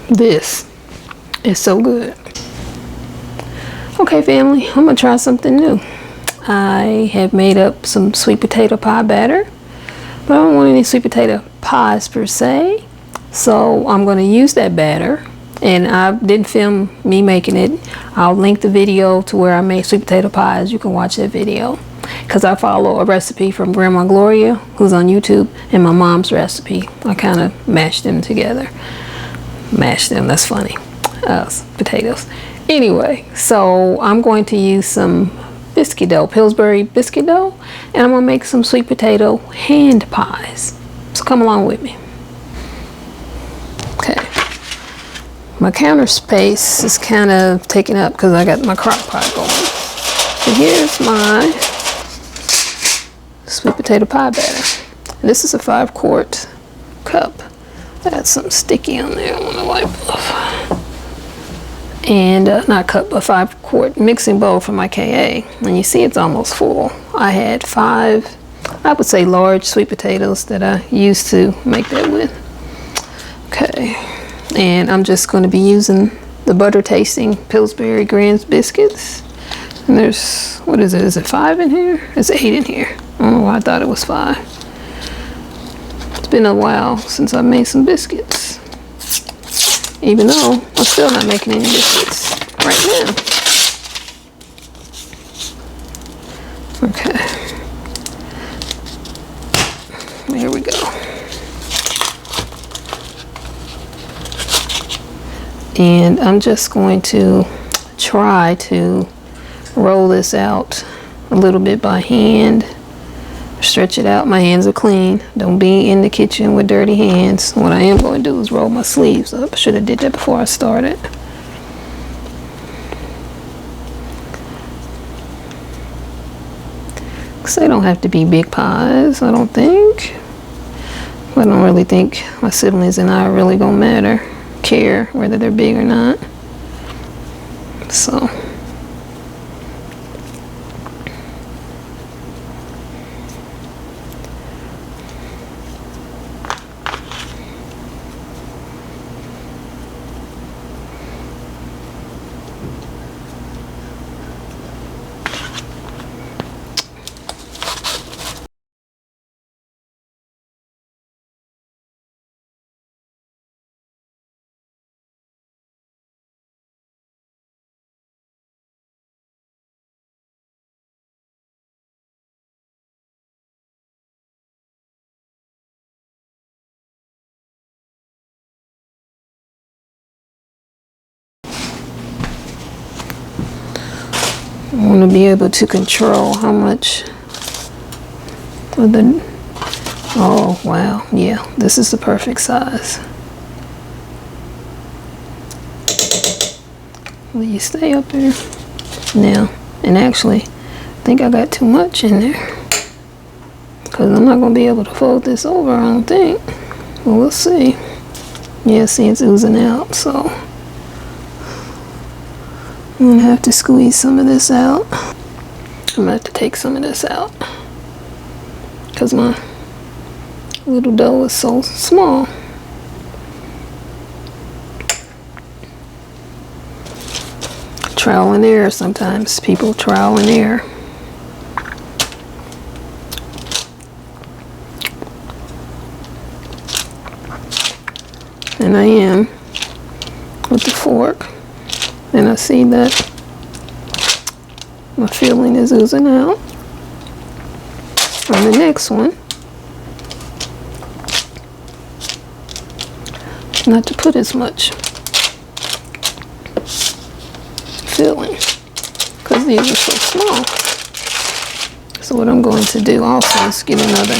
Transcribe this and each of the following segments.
This is so good. Okay, family, I'm gonna try something new. I have made up some sweet potato pie batter, but I don't want any sweet potato pies per se, so I'm going to use that batter. And I didn't film me making it. I'll link the video to where I made sweet potato pies. You can watch that video, because I follow a recipe from Grandma Gloria, who's on YouTube, and my mom's recipe. I kind of mashed them together. Mashed them, that's funny. Potatoes. Anyway, so I'm going to use some biscuit dough, Pillsbury biscuit dough, and I'm gonna make some sweet potato hand pies. So come along with me. Okay, my counter space is kind of taken up because I got my crock pot going. So here's my sweet potato pie batter. This is a 5-quart cup. I got something sticky on there I want to wipe off. And not cup, but 5-quart mixing bowl for my KA. And you see it's almost full. I had 5, I would say large sweet potatoes that I used to make that with. Okay, and I'm just going to be using the butter tasting Pillsbury Grand's biscuits. And there's, what is it? Is it 5 in here? It's 8 in here. I don't know why I thought it was 5. It's been a while since I made some biscuits. Even though I'm still not making any biscuits right now. Okay. Here we go. And I'm just going to try to roll this out a little bit by hand. Stretch it out. My hands are clean. Don't be in the kitchen with dirty hands. What I am going to do is roll my sleeves up. I should have did that before I started. Because they don't have to be big pies, I don't think. I don't really think my siblings and I are really going to care whether they're big or not. So I want to be able to control how much of the, oh wow, yeah, this is the perfect size. Will you stay up there? Now, and actually, I think I got too much in there, because I'm not going to be able to fold this over, I don't think. Well, we'll see. Yeah, see, it's oozing out, so I'm going to have to squeeze some of this out. I'm going to have to take some of this out because my little dough is so small. Trial and error sometimes. People trial and error. And I am with the fork. And I see that my filling is oozing out. On the next one, not to put as much filling because these are so small. So what I'm going to do also is get another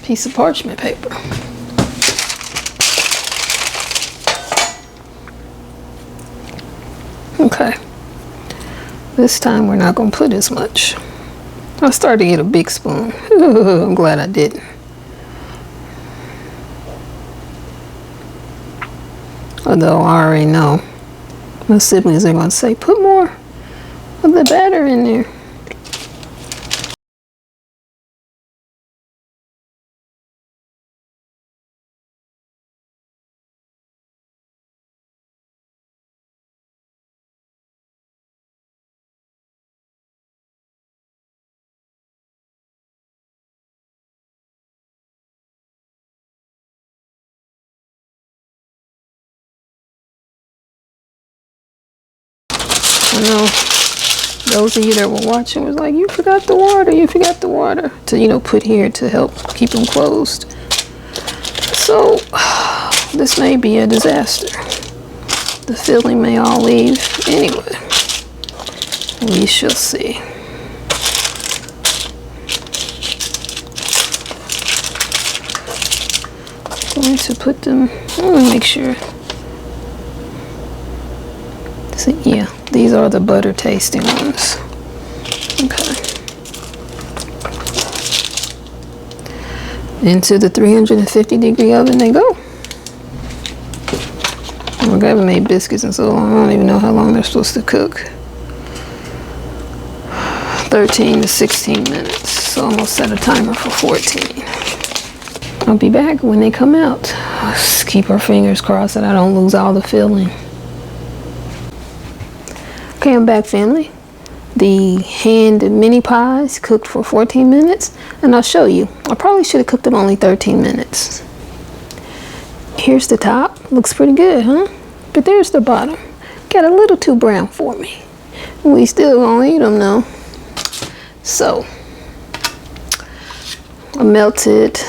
piece of parchment paper. Okay, this time we're not going to put as much. I started to get a big spoon. Ooh, I'm glad I didn't. Although I already know my siblings are going to say, put more of the batter in there. I know those of you that were watching was like, you forgot the water, you forgot the water to, you know, put here to help keep them closed. So this may be a disaster. The filling may all leave anyway. We shall see. I'm going to put them, let me make sure. So, yeah, these are the butter tasting ones. Okay. Into the 350-degree oven they go. I haven't made biscuits in so long, I don't even know how long they're supposed to cook. 13 to 16 minutes, so almost set a timer for 14. I'll be back when they come out. Let's keep our fingers crossed that I don't lose all the filling. Okay, I'm back, family. The hand mini pies cooked for 14 minutes, and I'll show you. I probably should have cooked them only 13 minutes. Here's the top. Looks pretty good, huh? But there's the bottom. Got a little too brown for me. We still gonna eat them though. So, I melted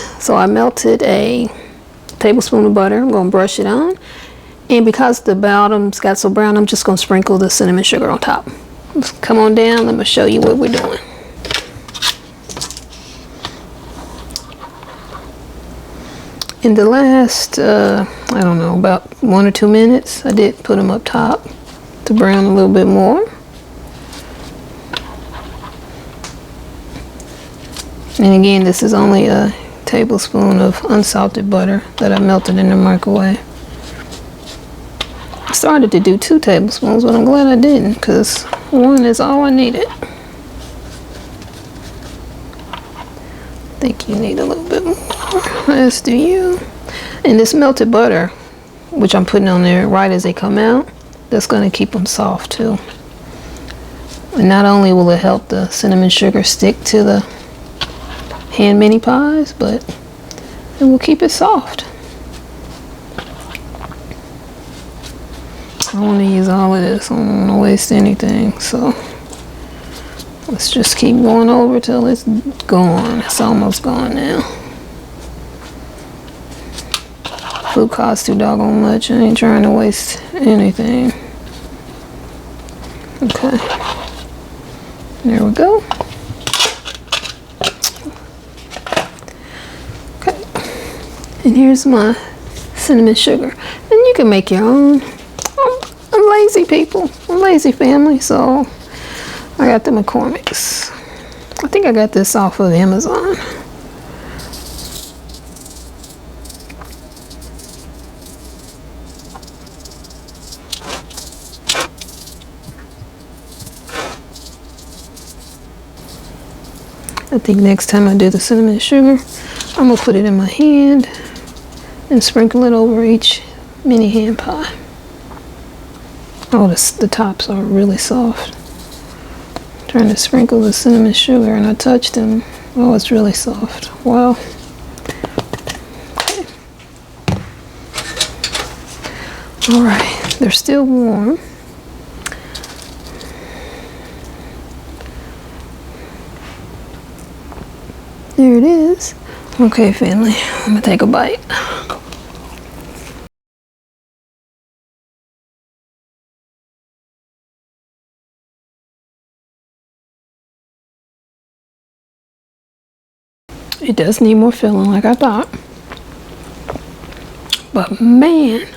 a tablespoon of butter. I'm gonna brush it on. And because the bottoms got so brown, I'm just gonna sprinkle the cinnamon sugar on top. Let's come on down, let me show you what we're doing. In the last, I don't know, about 1 or 2 minutes, I did put them up top to brown a little bit more. And again, this is only a tablespoon of unsalted butter that I melted in the microwave. I started to do 2 tablespoons, but I'm glad I didn't, because 1 is all I needed. I think you need a little bit more, as do you. And this melted butter, which I'm putting on there right as they come out, that's going to keep them soft too. And not only will it help the cinnamon sugar stick to the hand mini pies, but it will keep it soft. I want to use all of this. I don't want to waste anything, so let's just keep going over till it's gone. It's almost gone now. Food costs too doggone much. I ain't trying to waste anything. Okay, there we go. Okay, and here's my cinnamon sugar, and you can make your own. I'm lazy people. I'm lazy family, so I got the McCormick's. I think I got this off of Amazon. I think next time I do the cinnamon sugar, I'm gonna put it in my hand and sprinkle it over each mini hand pie. Oh, the tops are really soft. I'm trying to sprinkle the cinnamon sugar and I touched them. Oh, it's really soft. Wow. Okay. All right, they're still warm. There it is. Okay, family, I'm gonna take a bite. It does need more filling like I thought. But man,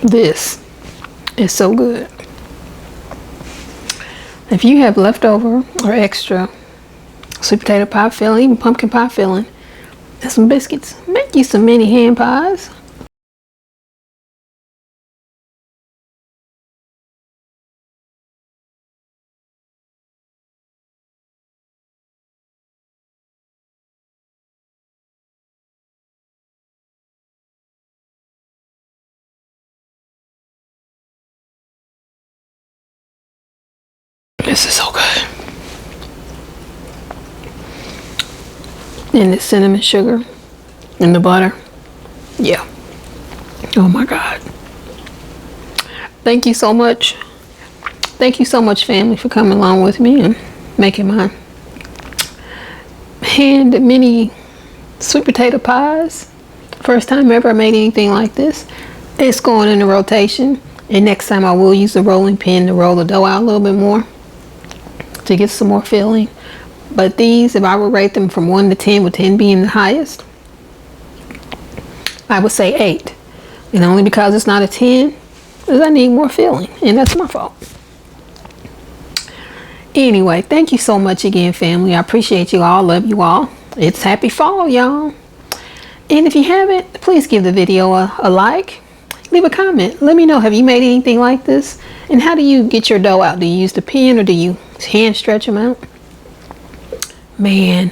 this is so good. If you have leftover or extra sweet potato pie filling, even pumpkin pie filling, and some biscuits, make you some mini hand pies. This is so good. And the cinnamon sugar And the butter. Yeah. Oh my God. Thank you so much. Thank you so much, family, for coming along with me and making my hand mini sweet potato pies. First time ever I made anything like this. It's going in the rotation, and next time I will use the rolling pin to roll the dough out a little bit more to get some more filling. But these, if I would rate them from 1 to 10, with 10 being the highest, I would say 8. And only because it's not a 10 is I need more filling, and that's my fault. Anyway, thank you so much again, family. I appreciate you all. Love you all. It's happy fall, y'all. And if you haven't, please give the video a like. Leave a comment. Let me know, have you made anything like this? And how do you get your dough out? Do you use the pen or do you hand stretch them out? Man,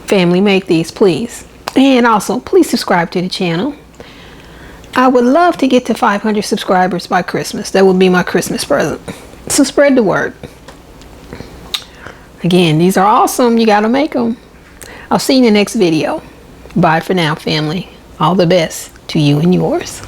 family, make these, please. And also, please subscribe to the channel. I would love to get to 500 subscribers by Christmas. That would be my Christmas present. So spread the word. Again, these are awesome. You got to make them. I'll see you in the next video. Bye for now, family. All the best to you and yours.